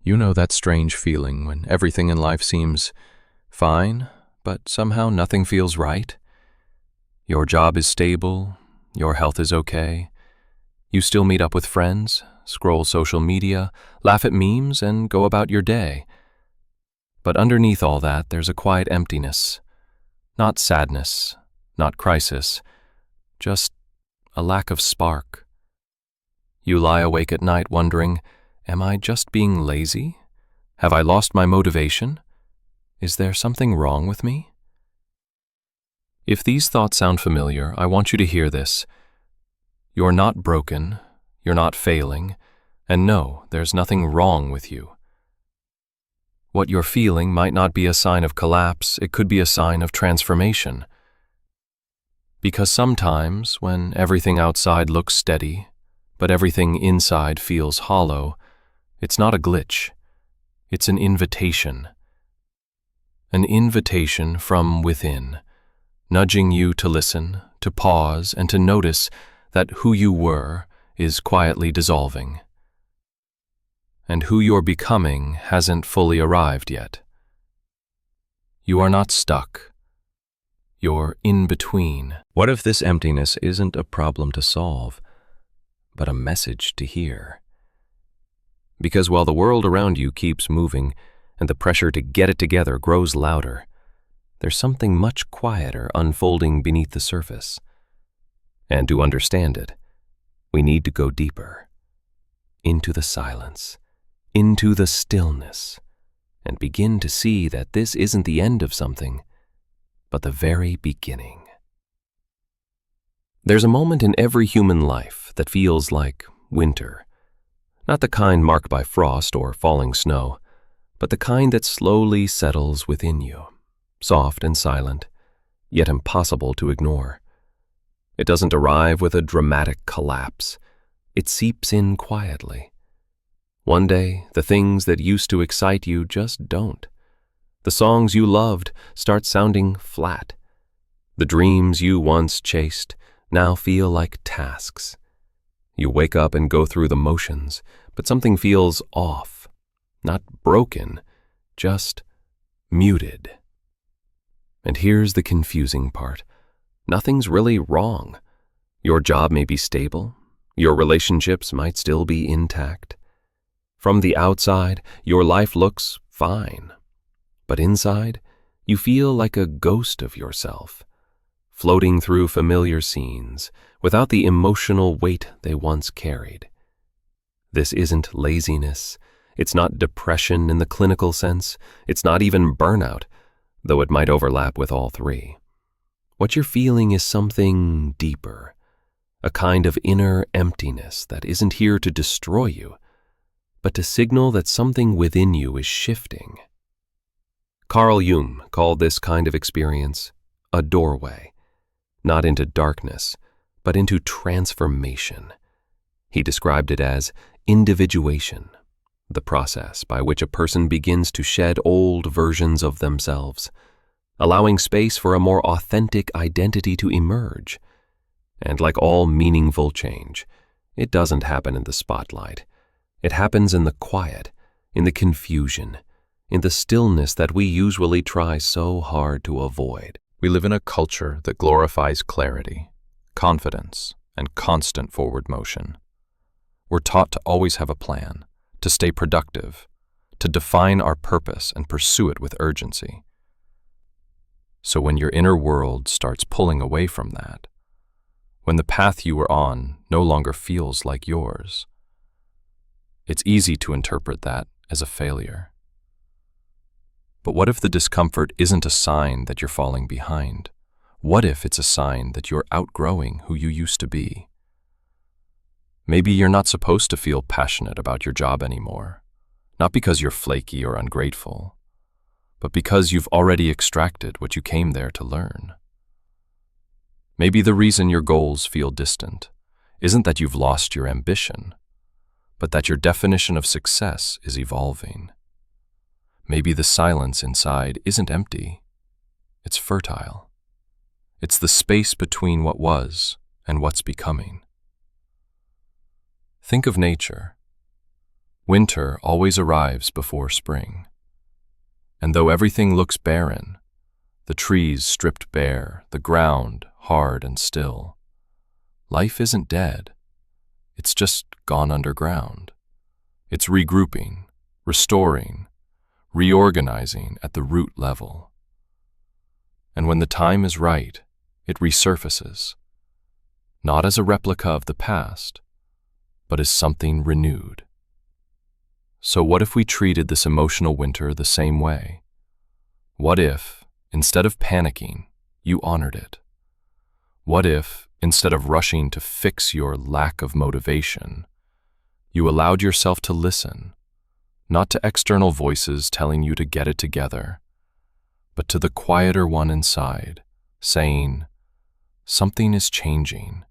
You know that strange feeling when everything in life seems fine, but somehow nothing feels right? Your job is stable, your health is okay, you still meet up with friends, scroll social media, laugh at memes, and go about your day. But underneath all that, there's a quiet emptiness. Not sadness, not crisis, just a lack of spark. You lie awake at night wondering, am I just being lazy? Have I lost my motivation? Is there something wrong with me? If these thoughts sound familiar, I want you to hear this. You're not broken, you're not failing, and no, there's nothing wrong with you. What you're feeling might not be a sign of collapse, it could be a sign of transformation. Because sometimes, when everything outside looks steady, but everything inside feels hollow, it's not a glitch, it's an invitation. An invitation from within, nudging you to listen, to pause, and to notice that who you were is quietly dissolving. And who you're becoming hasn't fully arrived yet. You are not stuck. You're in between. What if this emptiness isn't a problem to solve, but a message to hear? Because while the world around you keeps moving and the pressure to get it together grows louder, there's something much quieter unfolding beneath the surface. And to understand it, we need to go deeper, into the silence, into the stillness, and begin to see that this isn't the end of something, but the very beginning. There's a moment in every human life that feels like winter. Not the kind marked by frost or falling snow, but the kind that slowly settles within you, soft and silent, yet impossible to ignore. It doesn't arrive with a dramatic collapse. It seeps in quietly. One day, the things that used to excite you just don't. The songs you loved start sounding flat. The dreams you once chased now feel like tasks. You wake up and go through the motions, but something feels off. Not broken, just muted. And here's the confusing part. Nothing's really wrong. Your job may be stable. Your relationships might still be intact. From the outside, your life looks fine. But inside, you feel like a ghost of yourself, floating through familiar scenes without the emotional weight they once carried. This isn't laziness. It's not depression in the clinical sense. It's not even burnout, though it might overlap with all three. What you're feeling is something deeper, a kind of inner emptiness that isn't here to destroy you, but to signal that something within you is shifting. Carl Jung called this kind of experience a doorway, not into darkness, but into transformation. He described it as individuation, the process by which a person begins to shed old versions of themselves, allowing space for a more authentic identity to emerge. And like all meaningful change, it doesn't happen in the spotlight. It happens in the quiet, in the confusion, in the stillness that we usually try so hard to avoid. We live in a culture that glorifies clarity, confidence, and constant forward motion. We're taught to always have a plan, to stay productive, to define our purpose and pursue it with urgency. So when your inner world starts pulling away from that, when the path you were on no longer feels like yours, it's easy to interpret that as a failure. But what if the discomfort isn't a sign that you're falling behind? What if it's a sign that you're outgrowing who you used to be? Maybe you're not supposed to feel passionate about your job anymore, not because you're flaky or ungrateful, but because you've already extracted what you came there to learn. Maybe the reason your goals feel distant isn't that you've lost your ambition, but that your definition of success is evolving. Maybe the silence inside isn't empty, it's fertile. It's the space between what was and what's becoming. Think of nature. Winter always arrives before spring. And though everything looks barren, the trees stripped bare, the ground hard and still, life isn't dead. It's just gone underground. It's regrouping, restoring, reorganizing at the root level. And when the time is right, it resurfaces, not as a replica of the past, but as something renewed. So what if we treated this emotional winter the same way? What if, instead of panicking, you honored it? What if, instead of rushing to fix your lack of motivation, you allowed yourself to listen, not to external voices telling you to get it together, but to the quieter one inside, saying, something is changing,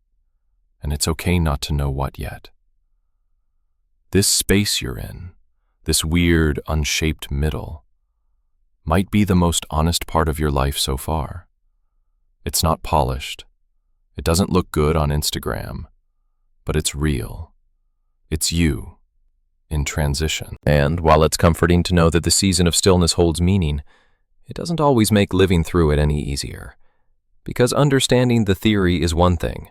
and it's okay not to know what yet. This space you're in, this weird, unshaped middle, might be the most honest part of your life so far. It's not polished. It doesn't look good on Instagram, but it's real. It's you, in transition. And while it's comforting to know that the season of stillness holds meaning, it doesn't always make living through it any easier. Because understanding the theory is one thing,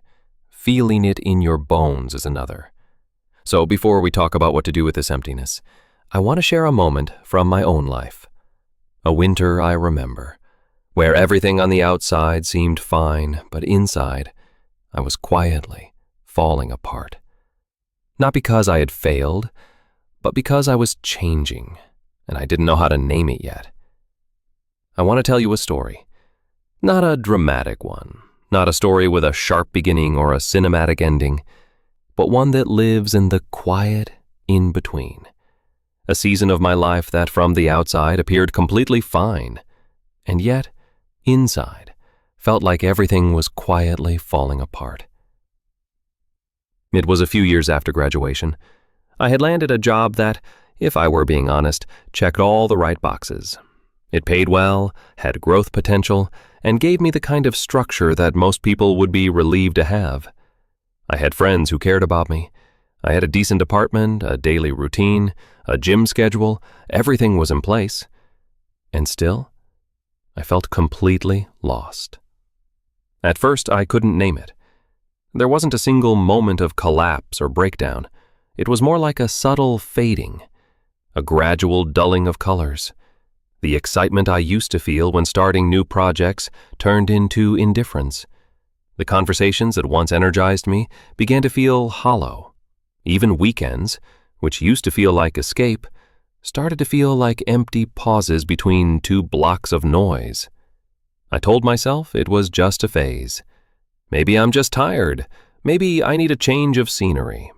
feeling it in your bones is another. So before we talk about what to do with this emptiness, I want to share a moment from my own life. A winter I remember, where everything on the outside seemed fine, but inside, I was quietly falling apart. Not because I had failed, but because I was changing, and I didn't know how to name it yet. I want to tell you a story. Not a dramatic one, not a story with a sharp beginning or a cinematic ending, but one that lives in the quiet in-between. A season of my life that from the outside appeared completely fine, and yet, inside, felt like everything was quietly falling apart. It was a few years after graduation. I had landed a job that, if I were being honest, checked all the right boxes. It paid well, had growth potential, and gave me the kind of structure that most people would be relieved to have. I had friends who cared about me. I had a decent apartment, a daily routine, a gym schedule, everything was in place. And still, I felt completely lost. At first, I couldn't name it. There wasn't a single moment of collapse or breakdown. It was more like a subtle fading, a gradual dulling of colors. The excitement I used to feel when starting new projects turned into indifference. The conversations that once energized me began to feel hollow. Even weekends, which used to feel like escape, started to feel like empty pauses between two blocks of noise. I told myself it was just a phase. Maybe I'm just tired. Maybe I need a change of scenery.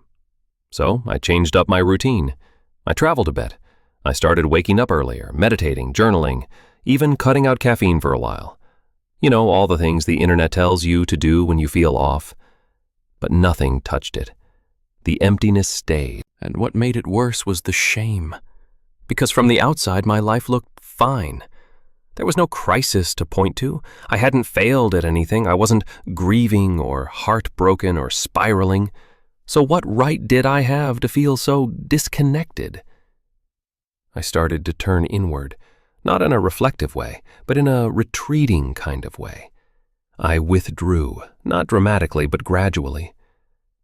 So I changed up my routine. I traveled a bit. I started waking up earlier, meditating, journaling, even cutting out caffeine for a while. You know, all the things the internet tells you to do when you feel off. But nothing touched it. The emptiness stayed, and what made it worse was the shame. Because from the outside, my life looked fine. There was no crisis to point to. I hadn't failed at anything. I wasn't grieving or heartbroken or spiraling. So what right did I have to feel so disconnected? I started to turn inward, not in a reflective way, but in a retreating kind of way. I withdrew, not dramatically, but gradually.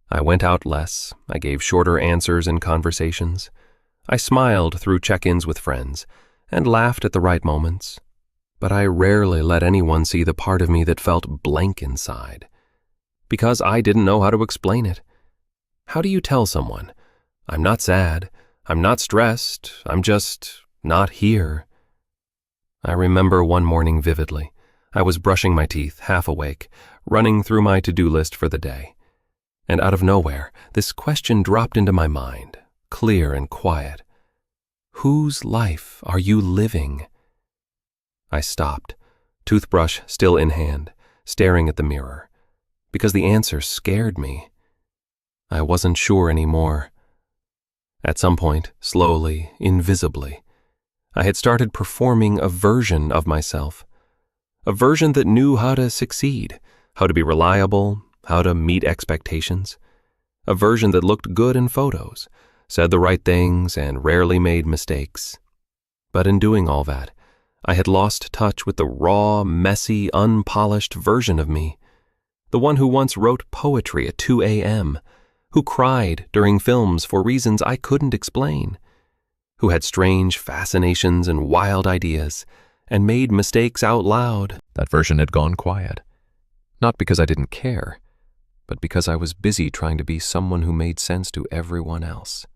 I went out less. I gave shorter answers in conversations. I smiled through check-ins with friends and laughed at the right moments. But I rarely let anyone see the part of me that felt blank inside, because I didn't know how to explain it. How do you tell someone, I'm not sad, I'm not stressed, I'm just not here? I remember one morning vividly. I was brushing my teeth, half awake, running through my to-do list for the day. And out of nowhere, this question dropped into my mind, clear and quiet. Whose life are you living? I stopped, toothbrush still in hand, staring at the mirror, because the answer scared me. I wasn't sure anymore. At some point, slowly, invisibly, I had started performing a version of myself, a version that knew how to succeed, how to be reliable, how to meet expectations, a version that looked good in photos, said the right things, and rarely made mistakes. But in doing all that, I had lost touch with the raw, messy, unpolished version of me, the one who once wrote poetry at 2 a.m., who cried during films for reasons I couldn't explain, who had strange fascinations and wild ideas, and made mistakes out loud. That version had gone quiet. Not because I didn't care, but because I was busy trying to be someone who made sense to everyone else.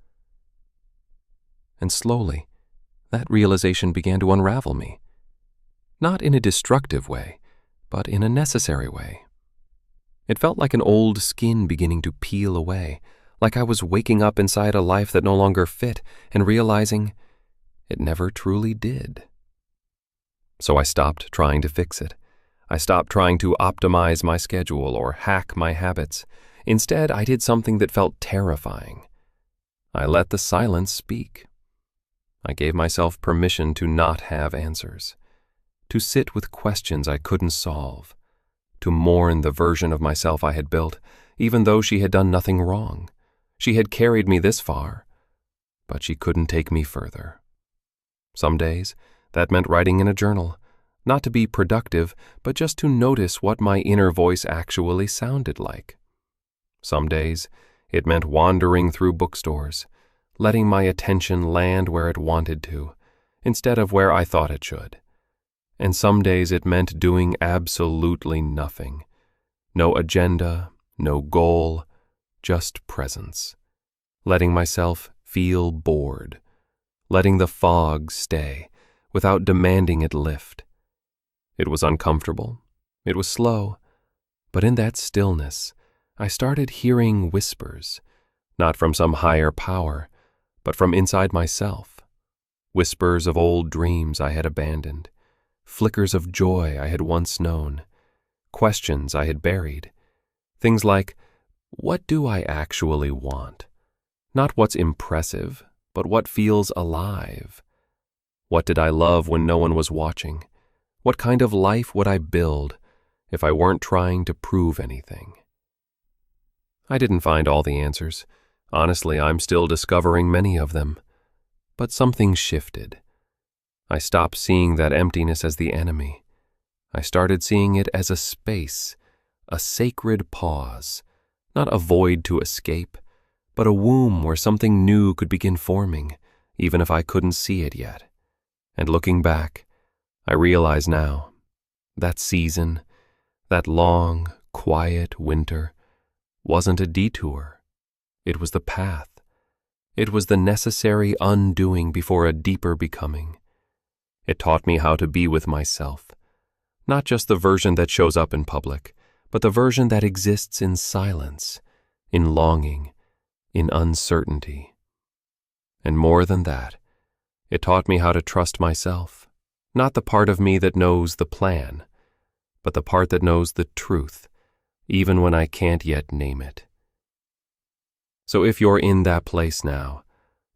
And slowly, that realization began to unravel me. Not in a destructive way, but in a necessary way. It felt like an old skin beginning to peel away, like I was waking up inside a life that no longer fit and realizing it never truly did. So I stopped trying to fix it. I stopped trying to optimize my schedule or hack my habits. Instead, I did something that felt terrifying. I let the silence speak. I gave myself permission to not have answers, to sit with questions I couldn't solve, to mourn the version of myself I had built, even though she had done nothing wrong. She had carried me this far, but she couldn't take me further. Some days, that meant writing in a journal, not to be productive, but just to notice what my inner voice actually sounded like. Some days, it meant wandering through bookstores, letting my attention land where it wanted to, instead of where I thought it should. And some days it meant doing absolutely nothing. No agenda, no goal, just presence. Letting myself feel bored. Letting the fog stay, without demanding it lift. It was uncomfortable. It was slow. But in that stillness, I started hearing whispers, not from some higher power, but from inside myself. Whispers of old dreams I had abandoned, flickers of joy I had once known, questions I had buried. Things like, what do I actually want? Not what's impressive, but what feels alive. What did I love when no one was watching? What kind of life would I build if I weren't trying to prove anything? I didn't find all the answers. Honestly, I'm still discovering many of them. But something shifted. I stopped seeing that emptiness as the enemy. I started seeing it as a space, a sacred pause, not a void to escape, but a womb where something new could begin forming, even if I couldn't see it yet. And looking back, I realize now, that season, that long, quiet winter, wasn't a detour. It was the path. It was the necessary undoing before a deeper becoming. It taught me how to be with myself, not just the version that shows up in public, but the version that exists in silence, in longing, in uncertainty. And more than that, it taught me how to trust myself, not the part of me that knows the plan, but the part that knows the truth, even when I can't yet name it. So if you're in that place now,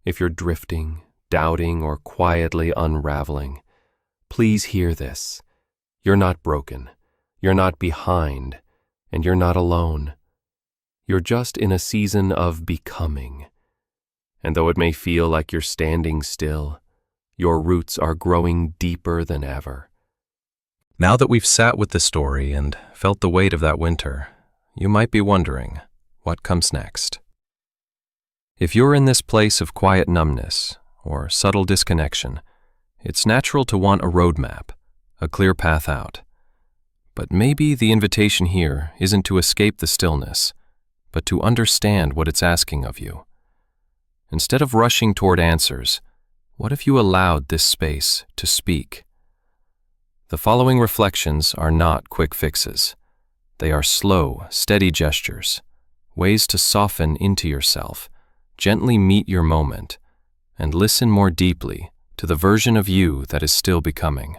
if you're drifting, doubting, or quietly unraveling, please hear this. You're not broken, you're not behind, and you're not alone. You're just in a season of becoming. And though it may feel like you're standing still, your roots are growing deeper than ever. Now that we've sat with the story and felt the weight of that winter, you might be wondering, what comes next? If you're in this place of quiet numbness or subtle disconnection, it's natural to want a roadmap, a clear path out. But maybe the invitation here isn't to escape the stillness, but to understand what it's asking of you. Instead of rushing toward answers, what if you allowed this space to speak? The following reflections are not quick fixes. They are slow, steady gestures, ways to soften into yourself, gently meet your moment, and listen more deeply to the version of you that is still becoming.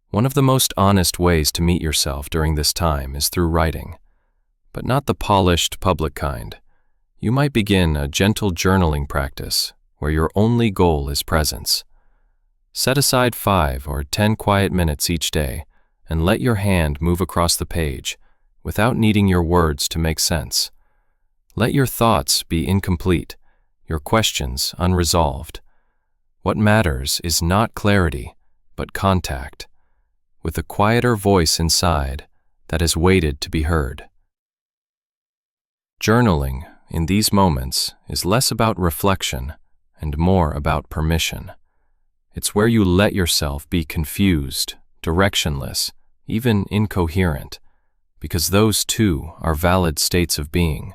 One of the most honest ways to meet yourself during this time is through writing, but not the polished public kind. You might begin a gentle journaling practice where your only goal is presence. Set aside 5 or 10 quiet minutes each day and let your hand move across the page without needing your words to make sense. Let your thoughts be incomplete your questions unresolved. What matters is not clarity, but contact, with a quieter voice inside that has waited to be heard. Journaling in these moments is less about reflection and more about permission. It's where you let yourself be confused, directionless, even incoherent, because those too are valid states of being.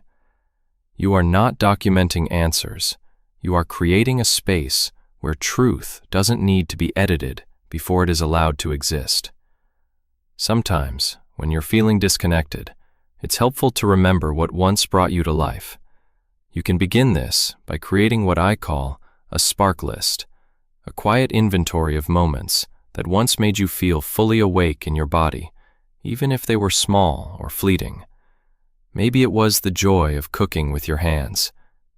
You are not documenting answers. You are creating a space where truth doesn't need to be edited before it is allowed to exist. Sometimes, when you're feeling disconnected, it's helpful to remember what once brought you to life. You can begin this by creating what I call a spark list, a quiet inventory of moments that once made you feel fully awake in your body, even if they were small or fleeting. Maybe it was the joy of cooking with your hands,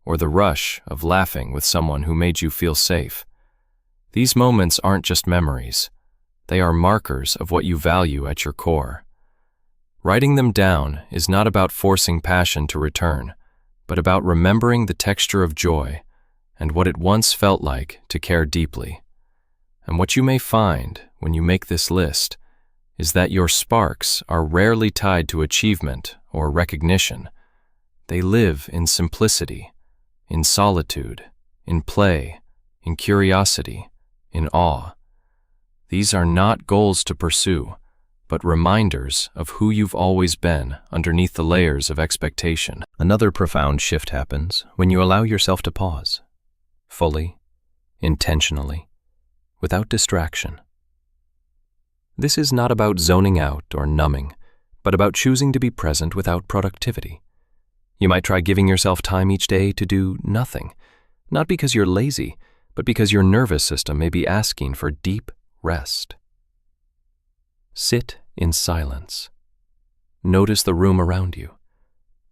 or the rush of laughing with someone who made you feel safe. These moments aren't just memories. They are markers of what you value at your core. Writing them down is not about forcing passion to return, but about remembering the texture of joy and what it once felt like to care deeply. And what you may find when you make this list is that your sparks are rarely tied to achievement or recognition. They live in simplicity, in solitude, in play, in curiosity, in awe. These are not goals to pursue, but reminders of who you've always been underneath the layers of expectation. Another profound shift happens when you allow yourself to pause, fully, intentionally, without distraction. This is not about zoning out or numbing, but about choosing to be present without productivity. You might try giving yourself time each day to do nothing, not because you're lazy, but because your nervous system may be asking for deep rest. Sit in silence. Notice the room around you.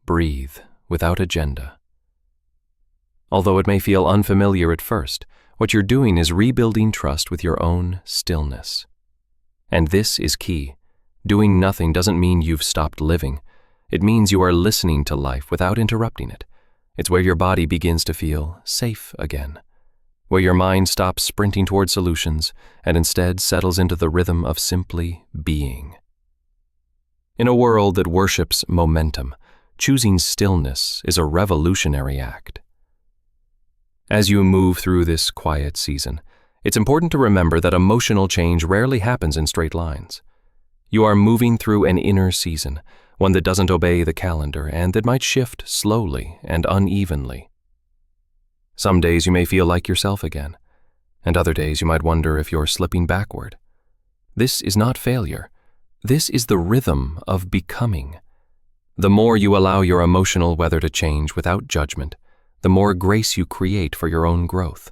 Breathe without agenda. Although it may feel unfamiliar at first, what you're doing is rebuilding trust with your own stillness. And this is key. Doing nothing doesn't mean you've stopped living. It means you are listening to life without interrupting it. It's where your body begins to feel safe again, where your mind stops sprinting toward solutions and instead settles into the rhythm of simply being. In a world that worships momentum, choosing stillness is a revolutionary act. As you move through this quiet season, it's important to remember that emotional change rarely happens in straight lines. You are moving through an inner season, one that doesn't obey the calendar and that might shift slowly and unevenly. Some days you may feel like yourself again, and other days you might wonder if you're slipping backward. This is not failure. This is the rhythm of becoming. The more you allow your emotional weather to change without judgment, the more grace you create for your own growth.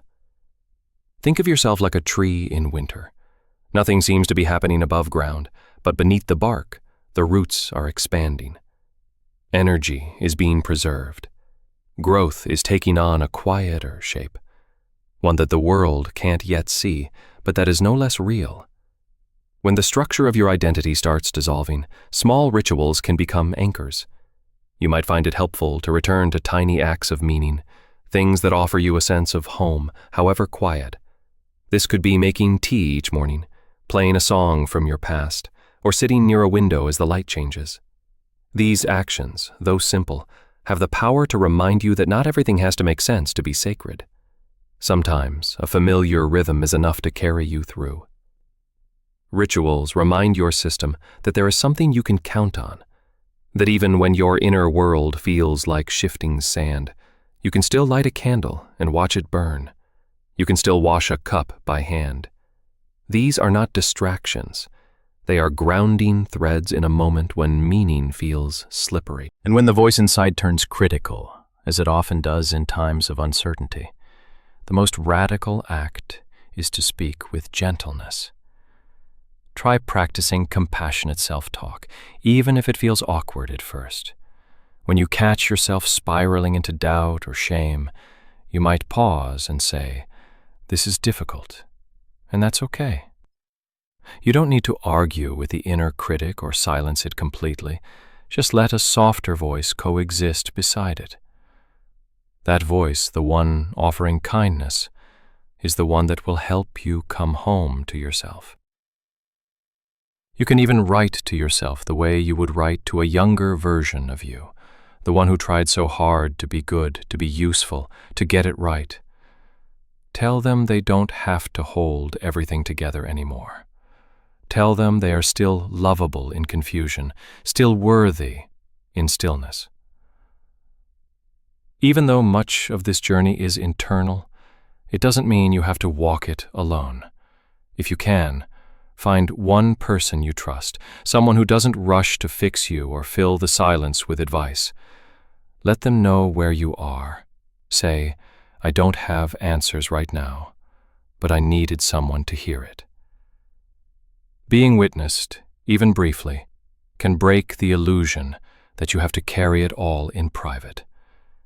Think of yourself like a tree in winter. Nothing seems to be happening above ground, but beneath the bark, the roots are expanding. Energy is being preserved. Growth is taking on a quieter shape, one that the world can't yet see, but that is no less real. When the structure of your identity starts dissolving, small rituals can become anchors. You might find it helpful to return to tiny acts of meaning, things that offer you a sense of home, however quiet. This could be making tea each morning, playing a song from your past, or sitting near a window as the light changes. These actions, though simple, have the power to remind you that not everything has to make sense to be sacred. Sometimes a familiar rhythm is enough to carry you through. Rituals remind your system that there is something you can count on, that even when your inner world feels like shifting sand, you can still light a candle and watch it burn. You can still wash a cup by hand. These are not distractions. They are grounding threads in a moment when meaning feels slippery. And when the voice inside turns critical, as it often does in times of uncertainty, the most radical act is to speak with gentleness. Try practicing compassionate self-talk, even if it feels awkward at first. When you catch yourself spiraling into doubt or shame, you might pause and say, "This is difficult," and that's okay. You don't need to argue with the inner critic or silence it completely. Just let a softer voice coexist beside it. That voice, the one offering kindness, is the one that will help you come home to yourself. You can even write to yourself the way you would write to a younger version of you, the one who tried so hard to be good, to be useful, to get it right. Tell them they don't have to hold everything together anymore. Tell them they are still lovable in confusion, still worthy in stillness. Even though much of this journey is internal, it doesn't mean you have to walk it alone. If you can, find one person you trust, someone who doesn't rush to fix you or fill the silence with advice. Let them know where you are. Say, I don't have answers right now, but I needed someone to hear it. Being witnessed, even briefly, can break the illusion that you have to carry it all in private.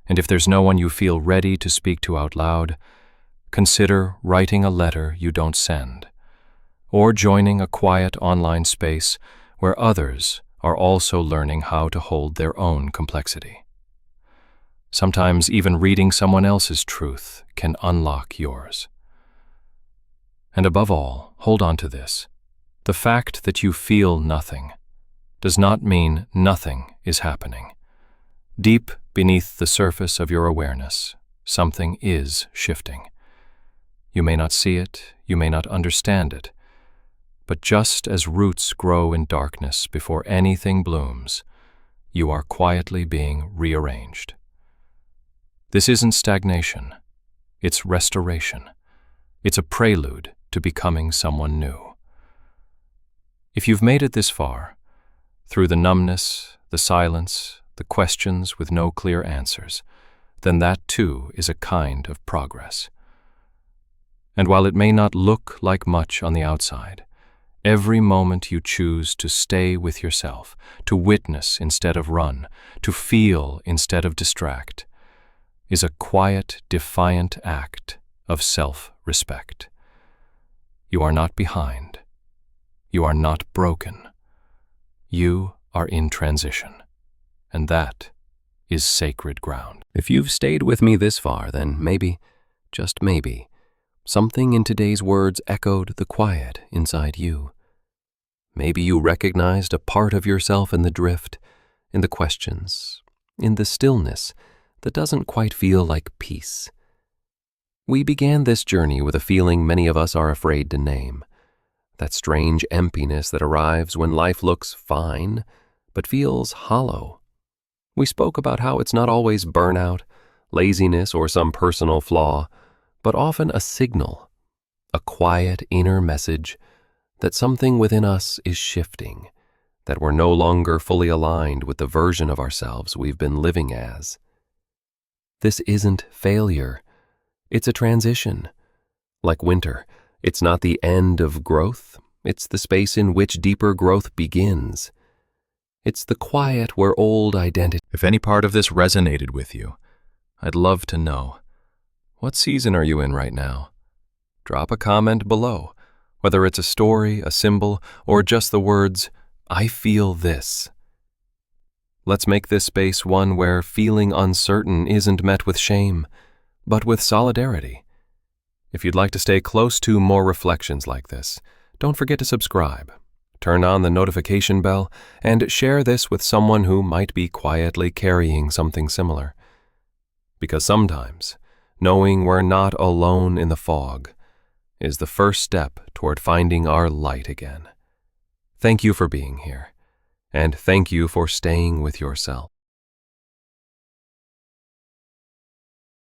And if there's no one you feel ready to speak to out loud, consider writing a letter you don't send, or joining a quiet online space where others are also learning how to hold their own complexity. Sometimes even reading someone else's truth can unlock yours. And above all, hold on to this. The fact that you feel nothing does not mean nothing is happening. Deep beneath the surface of your awareness, something is shifting. You may not see it, you may not understand it, but just as roots grow in darkness before anything blooms, you are quietly being rearranged. This isn't stagnation, it's restoration. It's a prelude to becoming someone new. If you've made it this far, through the numbness, the silence, the questions with no clear answers, then that too is a kind of progress. And while it may not look like much on the outside, every moment you choose to stay with yourself, to witness instead of run, to feel instead of distract, is a quiet, defiant act of self-respect. You are not behind. You are not broken. You are in transition, and that is sacred ground. If you've stayed with me this far, then maybe, just maybe, something in today's words echoed the quiet inside you. Maybe you recognized a part of yourself in the drift, in the questions, in the stillness that doesn't quite feel like peace. We began this journey with a feeling many of us are afraid to name, that strange emptiness that arrives when life looks fine, but feels hollow. We spoke about how it's not always burnout, laziness, or some personal flaw, but often a signal, a quiet inner message that something within us is shifting, that we're no longer fully aligned with the version of ourselves we've been living as. This isn't failure, it's a transition. Like winter, it's not the end of growth, it's the space in which deeper growth begins. It's the quiet where old identity. If any part of this resonated with you, I'd love to know. What season are you in right now? Drop a comment below, whether it's a story, a symbol, or just the words, I feel this. Let's make this space one where feeling uncertain isn't met with shame, but with solidarity. If you'd like to stay close to more reflections like this, don't forget to subscribe, turn on the notification bell, and share this with someone who might be quietly carrying something similar. Because sometimes, knowing we're not alone in the fog is the first step toward finding our light again. Thank you for being here, and thank you for staying with yourself.